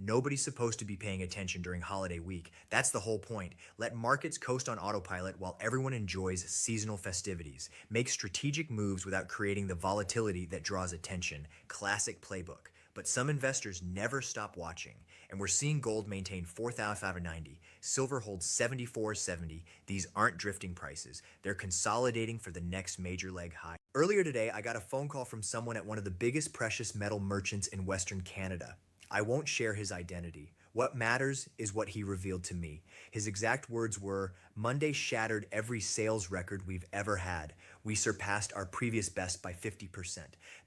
Nobody's supposed to be paying attention during holiday week. That's the whole point. Let markets coast on autopilot while everyone enjoys seasonal festivities. Make strategic moves without creating the volatility that draws attention. Classic playbook. But some investors never stop watching, and we're seeing gold maintain 4,590. Silver holds 74.70. These aren't drifting prices. They're consolidating for the next major leg high. Earlier today, I got a phone call from someone at one of the biggest precious metal merchants in Western Canada. I won't share his identity. What matters is what he revealed to me. His exact words were, Monday shattered every sales record we've ever had. We surpassed our previous best by 50%.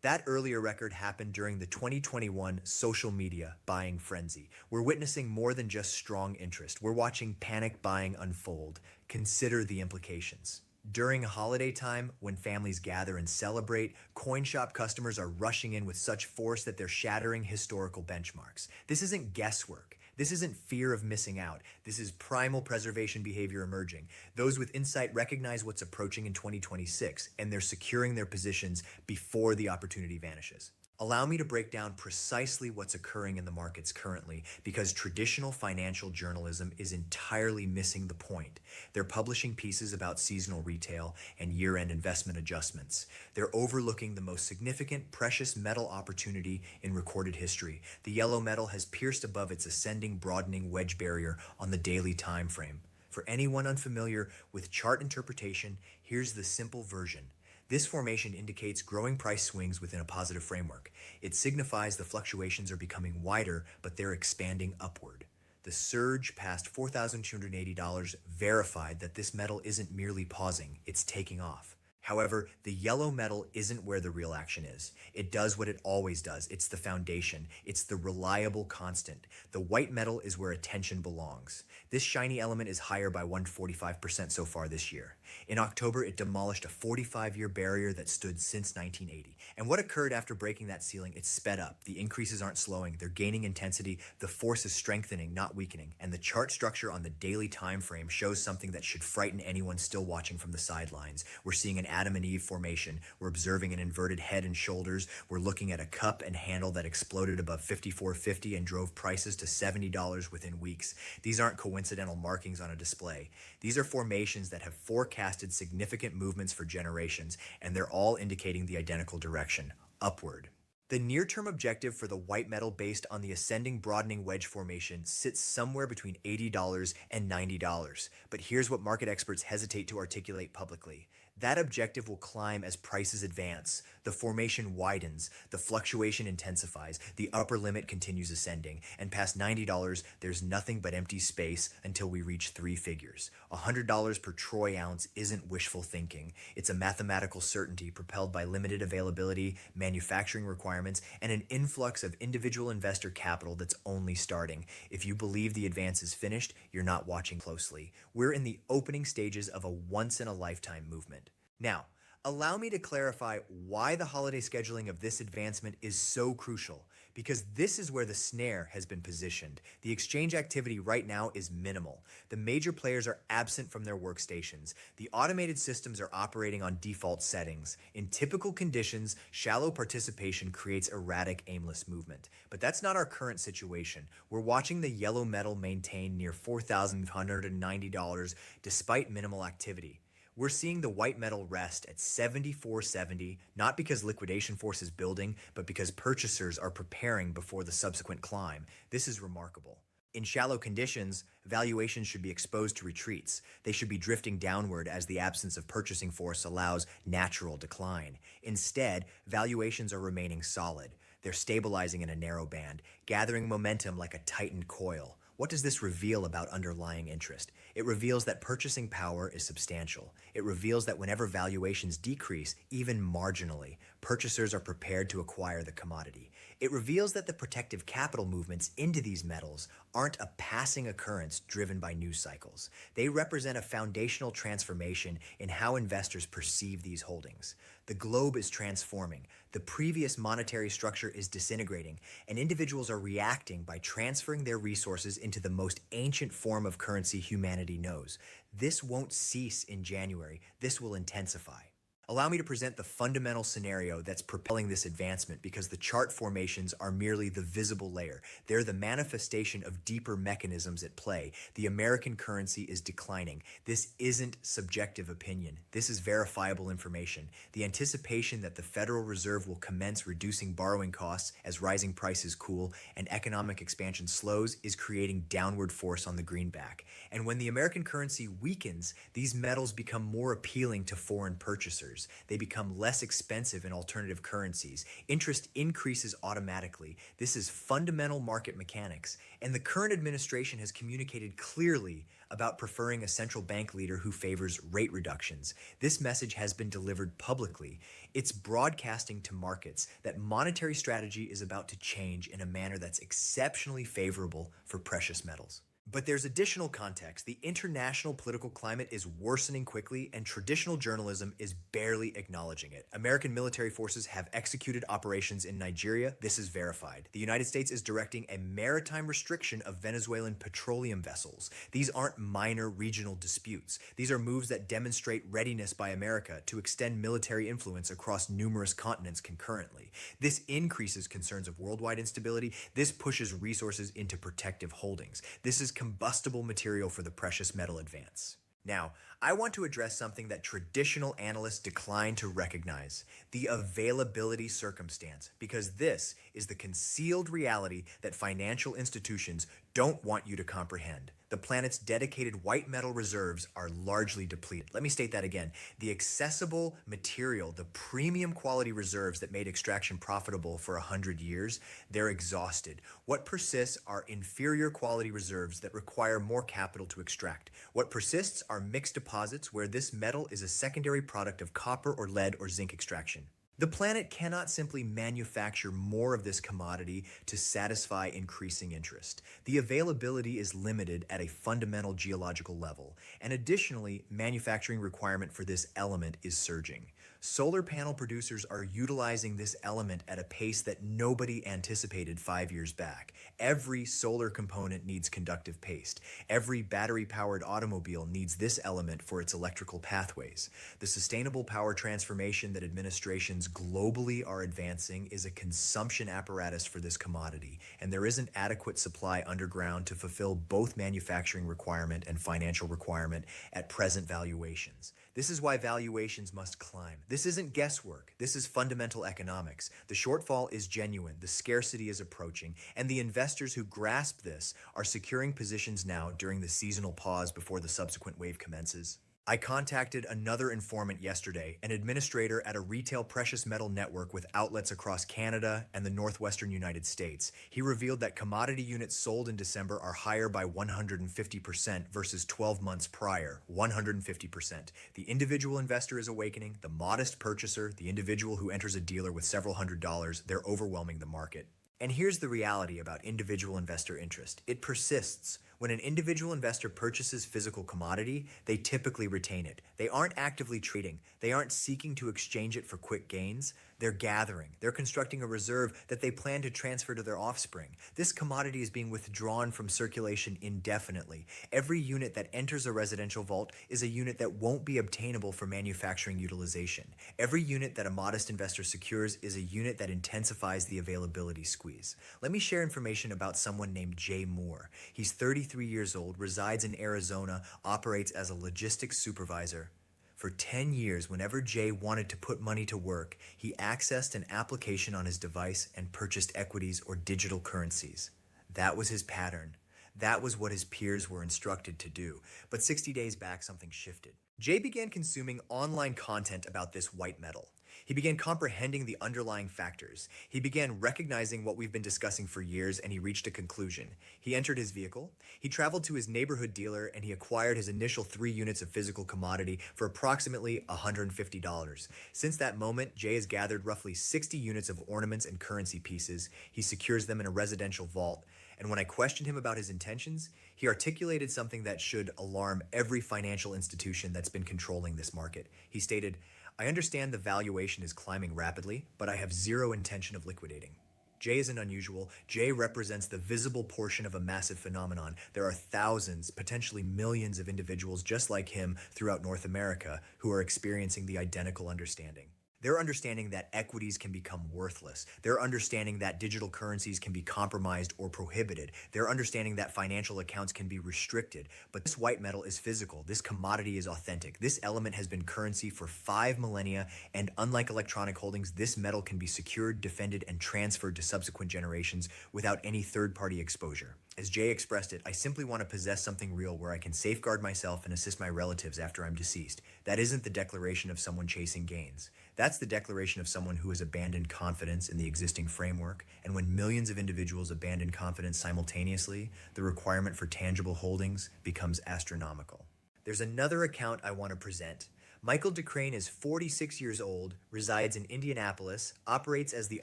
That earlier record happened during the 2021 social media buying frenzy. We're witnessing more than just strong interest. We're watching panic buying unfold. Consider the implications. During holiday time, when families gather and celebrate, CoinShop customers are rushing in with such force that they're shattering historical benchmarks. This isn't guesswork. This isn't fear of missing out. This is primal preservation behavior emerging. Those with insight recognize what's approaching in 2026, and they're securing their positions before the opportunity vanishes. Allow me to break down precisely what's occurring in the markets currently, because traditional financial journalism is entirely missing the point. They're publishing pieces about seasonal retail and year-end investment adjustments. They're overlooking the most significant precious metal opportunity in recorded history. The yellow metal has pierced above its ascending, broadening wedge barrier on the daily time frame. For anyone unfamiliar with chart interpretation, here's the simple version. This formation indicates growing price swings within a positive framework. It signifies the fluctuations are becoming wider, but they're expanding upward. The surge past $4,280 verified that this metal isn't merely pausing, it's taking off. However, the yellow metal isn't where the real action is. It does what it always does. It's the foundation. It's the reliable constant. The white metal is where attention belongs. This shiny element is higher by 145% so far this year. In October, it demolished a 45-year barrier that stood since 1980. And what occurred after breaking that ceiling? It sped up. The increases aren't slowing. They're gaining intensity. The force is strengthening, not weakening. And the chart structure on the daily time frame shows something that should frighten anyone still watching from the sidelines. We're seeing an Adam and Eve formation. We're observing an inverted head and shoulders. We're looking at a cup and handle that exploded above $54.50 and drove prices to $70 within weeks. These aren't coincidental markings on a display. These are formations that have forecasted significant movements for generations, and they're all indicating the identical direction, upward. The near-term objective for the white metal based on the ascending broadening wedge formation sits somewhere between $80 and $90. But here's what market experts hesitate to articulate publicly. That objective will climb as prices advance. The formation widens, the fluctuation intensifies, the upper limit continues ascending, and past $90, there's nothing but empty space until we reach three figures. $100 per troy ounce isn't wishful thinking. It's a mathematical certainty propelled by limited availability, manufacturing requirements, and an influx of individual investor capital that's only starting. If you believe the advance is finished, you're not watching closely. We're in the opening stages of a once-in-a-lifetime movement. Now, allow me to clarify why the holiday scheduling of this advancement is so crucial, because this is where the snare has been positioned. The exchange activity right now is minimal. The major players are absent from their workstations. The automated systems are operating on default settings. In typical conditions, shallow participation creates erratic, aimless movement. But that's not our current situation. We're watching the yellow metal maintain near $4,190 despite minimal activity. We're seeing the white metal rest at 74.70, not because liquidation force is building, but because purchasers are preparing before the subsequent climb. This is remarkable. In shallow conditions, valuations should be exposed to retreats. They should be drifting downward as the absence of purchasing force allows natural decline. Instead, valuations are remaining solid. They're stabilizing in a narrow band, gathering momentum like a tightened coil. What does this reveal about underlying interest? It reveals that purchasing power is substantial. It reveals that whenever valuations decrease, even marginally, purchasers are prepared to acquire the commodity. It reveals that the protective capital movements into these metals aren't a passing occurrence driven by news cycles. They represent a foundational transformation in how investors perceive these holdings. The globe is transforming. The previous monetary structure is disintegrating, and individuals are reacting by transferring their resources into the most ancient form of currency humanity knows. This won't cease in January. This will intensify. Allow me to present the fundamental scenario that's propelling this advancement because the chart formations are merely the visible layer. They're the manifestation of deeper mechanisms at play. The American currency is declining. This isn't subjective opinion. This is verifiable information. The anticipation that the Federal Reserve will commence reducing borrowing costs as rising prices cool and economic expansion slows is creating downward force on the greenback. And when the American currency weakens, these metals become more appealing to foreign purchasers. They become less expensive in alternative currencies. Interest increases automatically. This is fundamental market mechanics. And the current administration has communicated clearly about preferring a central bank leader who favors rate reductions. This message has been delivered publicly. It's broadcasting to markets that monetary strategy is about to change in a manner that's exceptionally favorable for precious metals. But there's additional context. The international political climate is worsening quickly, and traditional journalism is barely acknowledging it. American military forces have executed operations in Nigeria. This is verified. The United States is directing a maritime restriction of Venezuelan petroleum vessels. These aren't minor regional disputes. These are moves that demonstrate readiness by America to extend military influence across numerous continents concurrently. This increases concerns of worldwide instability. This pushes resources into protective holdings. This is combustible material for the precious metal advance. Now, I want to address something that traditional analysts decline to recognize: the availability circumstance, because this is the concealed reality that financial institutions don't want you to comprehend. The planet's dedicated white metal reserves are largely depleted. Let me state that again. The accessible material, the premium quality reserves that made extraction profitable for 100 years, they're exhausted. What persists are inferior quality reserves that require more capital to extract. What persists are mixed deposits where this metal is a secondary product of copper or lead or zinc extraction. The planet cannot simply manufacture more of this commodity to satisfy increasing interest. The availability is limited at a fundamental geological level, and additionally, manufacturing requirement for this element is surging. Solar panel producers are utilizing this element at a pace that nobody anticipated 5 years back. Every solar component needs conductive paste. Every battery-powered automobile needs this element for its electrical pathways. The sustainable power transformation that administrations globally are advancing is a consumption apparatus for this commodity, and there isn't adequate supply underground to fulfill both manufacturing requirement and financial requirement at present valuations. This is why valuations must climb. This isn't guesswork. This is fundamental economics. The shortfall is genuine, the scarcity is approaching, and the investors who grasp this are securing positions now during the seasonal pause before the subsequent wave commences. I contacted another informant yesterday, an administrator at a retail precious metal network with outlets across Canada and the northwestern United States. He revealed that commodity units sold in December are higher by 150% versus 12 months prior. 150%. The individual investor is awakening, the modest purchaser, the individual who enters a dealer with several $100s, they're overwhelming the market. And here's the reality about individual investor interest. It persists. When an individual investor purchases physical commodity, they typically retain it. They aren't actively trading. They aren't seeking to exchange it for quick gains. They're gathering. They're constructing a reserve that they plan to transfer to their offspring. This commodity is being withdrawn from circulation indefinitely. Every unit that enters a residential vault is a unit that won't be obtainable for manufacturing utilization. Every unit that a modest investor secures is a unit that intensifies the availability squeeze. Let me share information about someone named Jay Moore. He's 33 years old, resides in Arizona, operates as a logistics supervisor. For 10 years, whenever Jay wanted to put money to work, he accessed an application on his device and purchased equities or digital currencies. That was his pattern. That was what his peers were instructed to do. But 60 days back, something shifted. Jay began consuming online content about this white metal. He began comprehending the underlying factors. He began recognizing what we've been discussing for years, and he reached a conclusion. He entered his vehicle, he traveled to his neighborhood dealer, and he acquired his initial 3 units of physical commodity for approximately $150. Since that moment, Jay has gathered roughly 60 units of ornaments and currency pieces. He secures them in a residential vault. And when I questioned him about his intentions, he articulated something that should alarm every financial institution that's been controlling this market. He stated, "I understand the valuation is climbing rapidly, but I have zero intention of liquidating." J isn't unusual. J represents the visible portion of a massive phenomenon. There are thousands, potentially millions of individuals just like him throughout North America who are experiencing the identical understanding. They're understanding that equities can become worthless. They're understanding that digital currencies can be compromised or prohibited. They're understanding that financial accounts can be restricted. But this white metal is physical. This commodity is authentic. This element has been currency for 5 millennia, and unlike electronic holdings, this metal can be secured, defended, and transferred to subsequent generations without any third-party exposure. As Jay expressed it, I simply want to possess something real where I can safeguard myself and assist my relatives after I'm deceased. That isn't the declaration of someone chasing gains. That's the declaration of someone who has abandoned confidence in the existing framework, and when millions of individuals abandon confidence simultaneously, the requirement for tangible holdings becomes astronomical. There's another account I want to present. Michael DeCrane is 46 years old, resides in Indianapolis, operates as the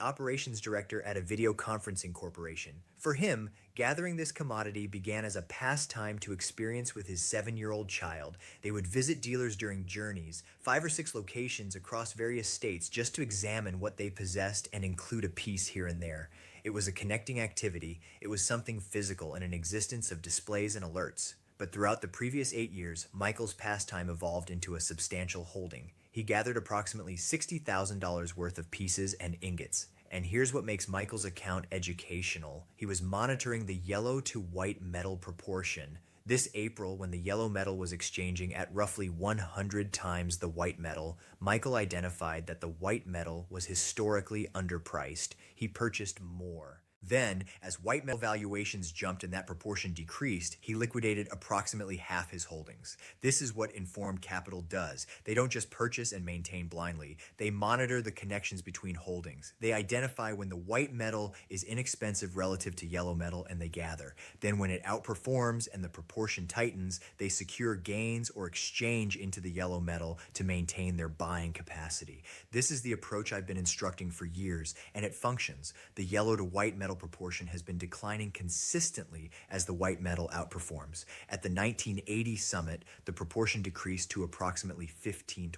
operations director at a video conferencing corporation. For him, gathering this commodity began as a pastime to experience with his 7-year-old child. They would visit dealers during journeys, 5 or 6 locations across various states, just to examine what they possessed and include a piece here and there. It was a connecting activity. It was something physical and an existence of displays and alerts. But throughout the previous 8 years, Michael's pastime evolved into a substantial holding. He gathered approximately $60,000 worth of pieces and ingots. And here's what makes Michael's account educational. He was monitoring the yellow to white metal proportion. This April, when the yellow metal was exchanging at roughly 100 times the white metal, Michael identified that the white metal was historically underpriced. He purchased more. Then, as white metal valuations jumped and that proportion decreased, he liquidated approximately half his holdings. This is what informed capital does. They don't just purchase and maintain blindly. They monitor the connections between holdings. They identify when the white metal is inexpensive relative to yellow metal and they gather. Then when it outperforms and the proportion tightens, they secure gains or exchange into the yellow metal to maintain their buying capacity. This is the approach I've been instructing for years, and it functions. The yellow to white metal proportion has been declining consistently as the white metal outperforms. At the 1980 summit, the proportion decreased to approximately 15-1.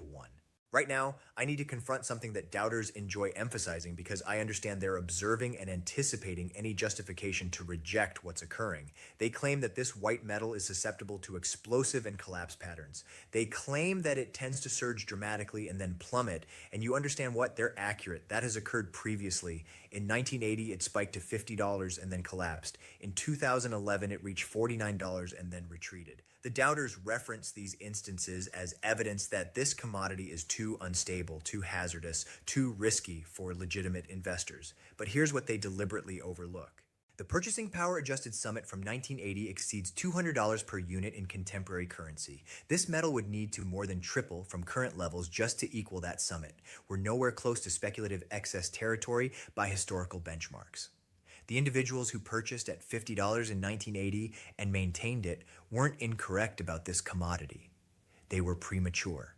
Right now, I need to confront something that doubters enjoy emphasizing because I understand they're observing and anticipating any justification to reject what's occurring. They claim that this white metal is susceptible to explosive and collapse patterns. They claim that it tends to surge dramatically and then plummet, and you understand what? They're accurate. That has occurred previously. In 1980, it spiked to $50 and then collapsed. In 2011, it reached $49 and then retreated. The doubters reference these instances as evidence that this commodity is too unstable, too hazardous, too risky for legitimate investors. But here's what they deliberately overlook. The purchasing power adjusted summit from 1980 exceeds $200 per unit in contemporary currency. This metal would need to more than triple from current levels just to equal that summit. We're nowhere close to speculative excess territory by historical benchmarks. The individuals who purchased at $50 in 1980 and maintained it weren't incorrect about this commodity. They were premature.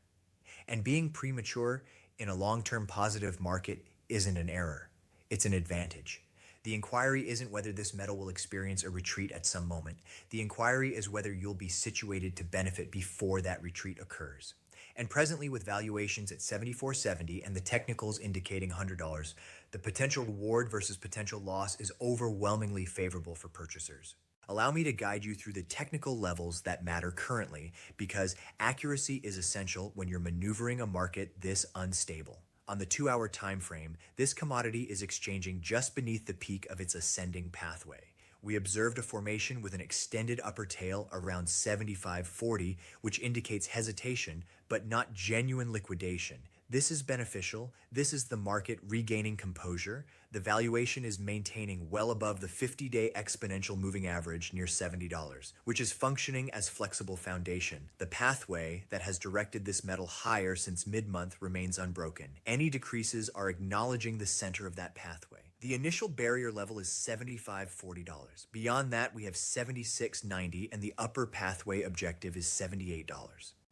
And being premature in a long-term positive market isn't an error. It's an advantage. The inquiry isn't whether this metal will experience a retreat at some moment. The inquiry is whether you'll be situated to benefit before that retreat occurs. And presently, with valuations at $74.70 and the technicals indicating $100, the potential reward versus potential loss is overwhelmingly favorable for purchasers. Allow me to guide you through the technical levels that matter currently, because accuracy is essential when you're maneuvering a market this unstable. On the 2-hour time frame, this commodity is exchanging just beneath the peak of its ascending pathway. We observed a formation with an extended upper tail around 75.40, which indicates hesitation, but not genuine liquidation. This is beneficial. This is the market regaining composure. The valuation is maintaining well above the 50-day exponential moving average near $70, which is functioning as flexible foundation. The pathway that has directed this metal higher since mid-month remains unbroken. Any decreases are acknowledging the center of that pathway. The initial barrier level is $75.40. Beyond that, we have $76.90, and the upper pathway objective is $78.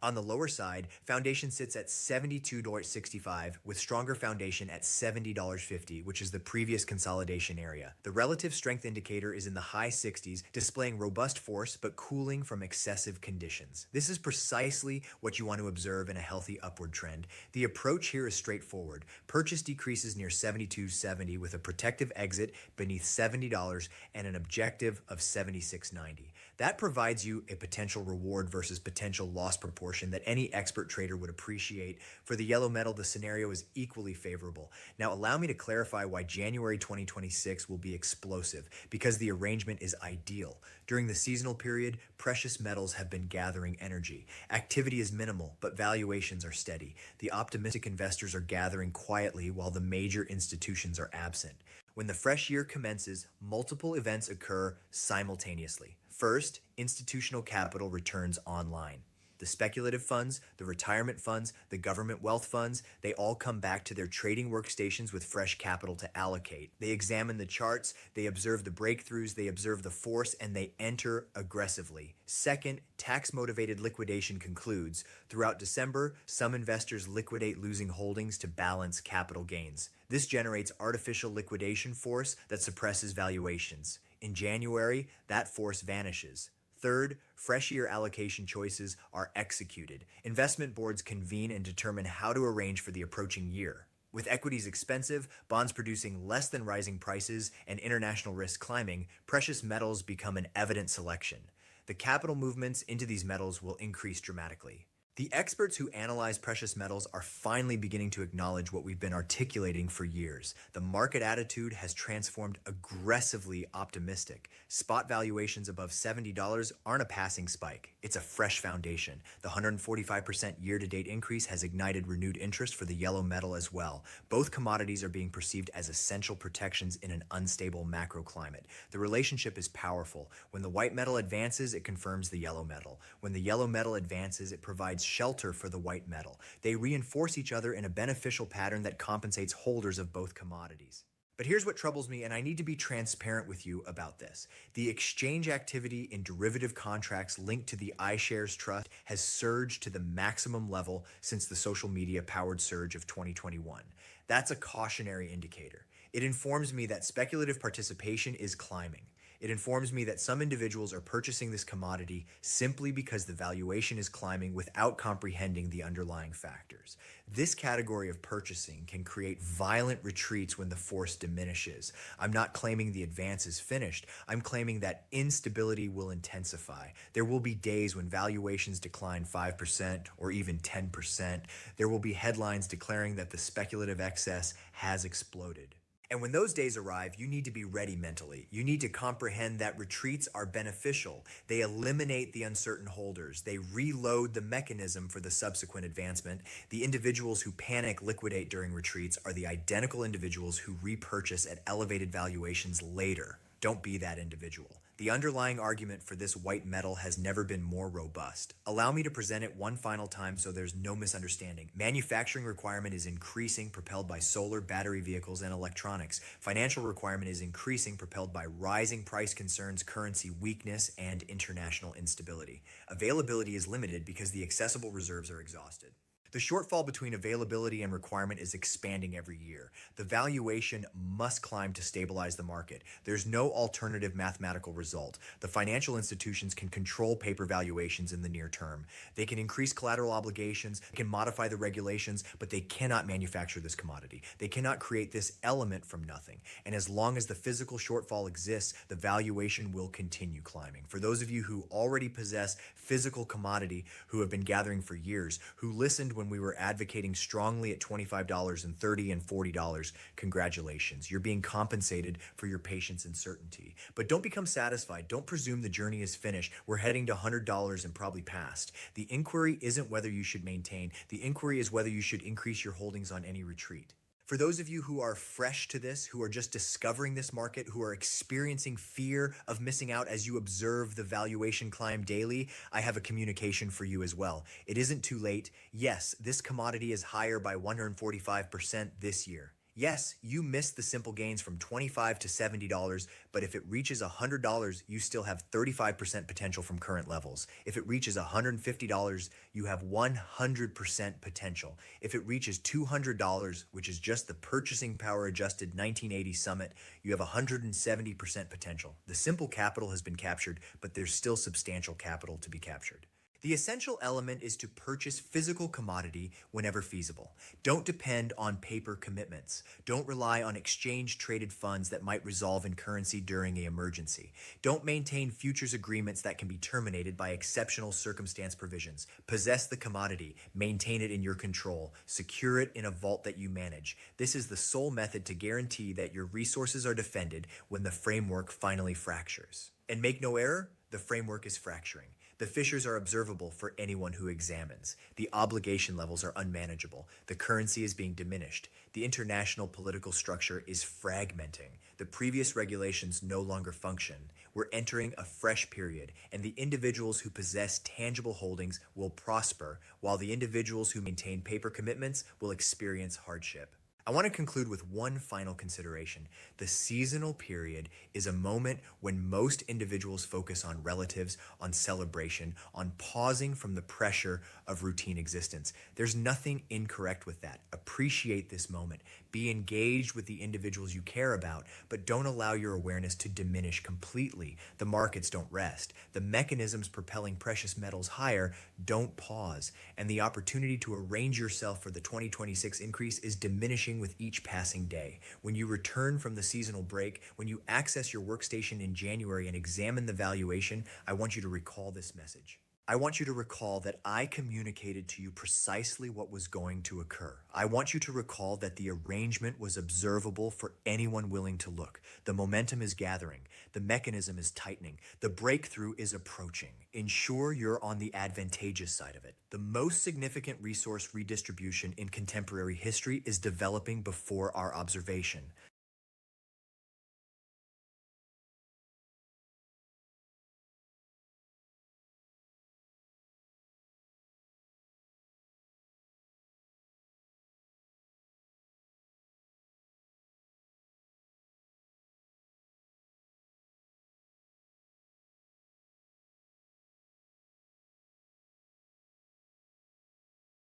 On the lower side, foundation sits at $72.65 with stronger foundation at $70.50, which is the previous consolidation area. The relative strength indicator is in the high 60s, displaying robust force but cooling from excessive conditions. This is precisely what you want to observe in a healthy upward trend. The approach here is straightforward. Purchase decreases near $72.70 with a protective exit beneath $70 and an objective of $76.90. That provides you a potential reward versus potential loss proportion that any expert trader would appreciate. For the yellow metal, the scenario is equally favorable. Now, allow me to clarify why January 2026 will be explosive, because the arrangement is ideal. During the seasonal period, precious metals have been gathering energy. Activity is minimal, but valuations are steady. The optimistic investors are gathering quietly while the major institutions are absent. When the fresh year commences, multiple events occur simultaneously. First, institutional capital returns online. The speculative funds, the retirement funds, the government wealth funds, they all come back to their trading workstations with fresh capital to allocate. They examine the charts, they observe the breakthroughs, they observe the force, and they enter aggressively. Second, tax-motivated liquidation concludes. Throughout December, some investors liquidate losing holdings to balance capital gains. This generates artificial liquidation force that suppresses valuations. In January, that force vanishes. Third, fresh year allocation choices are executed. Investment boards convene and determine how to arrange for the approaching year. With equities expensive, bonds producing less than rising prices, and international risk climbing, precious metals become an evident selection. The capital movements into these metals will increase dramatically. The experts who analyze precious metals are finally beginning to acknowledge what we've been articulating for years. The market attitude has transformed aggressively optimistic. Spot valuations above $70 aren't a passing spike. It's a fresh foundation. The 145% year-to-date increase has ignited renewed interest for the yellow metal as well. Both commodities are being perceived as essential protections in an unstable macro climate. The relationship is powerful. When the white metal advances, it confirms the yellow metal. When the yellow metal advances, it provides shelter for the white metal. They reinforce each other in a beneficial pattern that compensates holders of both commodities. But here's what troubles me, and I need to be transparent with you about this. The exchange activity in derivative contracts linked to the iShares Trust has surged to the maximum level since the social media powered surge of 2021. That's a cautionary indicator. It informs me that speculative participation is climbing. It informs me that some individuals are purchasing this commodity simply because the valuation is climbing without comprehending the underlying factors. This category of purchasing can create violent retreats when the force diminishes. I'm not claiming the advance is finished. I'm claiming that instability will intensify. There will be days when valuations decline 5% or even 10%. There will be headlines declaring that the speculative excess has exploded. And when those days arrive, you need to be ready mentally. You need to comprehend that retreats are beneficial. They eliminate the uncertain holders. They reload the mechanism for the subsequent advancement. The individuals who panic liquidate during retreats are the identical individuals who repurchase at elevated valuations later. Don't be that individual. The underlying argument for this white metal has never been more robust. Allow me to present it one final time so there's no misunderstanding. Manufacturing requirement is increasing, propelled by solar, battery vehicles, and electronics. Financial requirement is increasing, propelled by rising price concerns, currency weakness, and international instability. Availability is limited because the accessible reserves are exhausted. The shortfall between availability and requirement is expanding every year. The valuation must climb to stabilize the market. There's no alternative mathematical result. The financial institutions can control paper valuations in the near term. They can increase collateral obligations, they can modify the regulations, but they cannot manufacture this commodity. They cannot create this element from nothing. And as long as the physical shortfall exists, the valuation will continue climbing. For those of you who already possess physical commodity, who have been gathering for years, who listened when we were advocating strongly at $25 and $30 and $40, congratulations. You're being compensated for your patience and certainty. But don't become satisfied. Don't presume the journey is finished. We're heading to $100 and probably past. The inquiry isn't whether you should maintain. The inquiry is whether you should increase your holdings on any retreat. For those of you who are fresh to this, who are just discovering this market, who are experiencing fear of missing out as you observe the valuation climb daily, I have a communication for you as well. It isn't too late. Yes, this commodity is higher by 145% this year. Yes, you missed the simple gains from $25 to $70, but if it reaches $100, you still have 35% potential from current levels. If it reaches $150, you have 100% potential. If it reaches $200, which is just the purchasing power adjusted 1980 summit, you have 170% potential. The simple capital has been captured, but there's still substantial capital to be captured. The essential element is to purchase physical commodity whenever feasible. Don't depend on paper commitments. Don't rely on exchange traded funds that might resolve in currency during an emergency. Don't maintain futures agreements that can be terminated by exceptional circumstance provisions. Possess the commodity, maintain it in your control, secure it in a vault that you manage. This is the sole method to guarantee that your resources are defended when the framework finally fractures. And make no error, the framework is fracturing. The fissures are observable for anyone who examines. The obligation levels are unmanageable. The currency is being diminished. The international political structure is fragmenting. The previous regulations no longer function. We're entering a fresh period, and the individuals who possess tangible holdings will prosper, while the individuals who maintain paper commitments will experience hardship. I want to conclude with one final consideration. The seasonal period is a moment when most individuals focus on relatives, on celebration, on pausing from the pressure of routine existence. There's nothing incorrect with that. Appreciate this moment. Be engaged with the individuals you care about, but don't allow your awareness to diminish completely. The markets don't rest. The mechanisms propelling precious metals higher don't pause. And the opportunity to arrange yourself for the 2026 increase is diminishing with each passing day. When you return from the seasonal break, when you access your workstation in January and examine the valuation, I want you to recall this message. I want you to recall that I communicated to you precisely what was going to occur. I want you to recall that the arrangement was observable for anyone willing to look. The momentum is gathering. The mechanism is tightening. The breakthrough is approaching. Ensure you're on the advantageous side of it. The most significant resource redistribution in contemporary history is developing before our observation.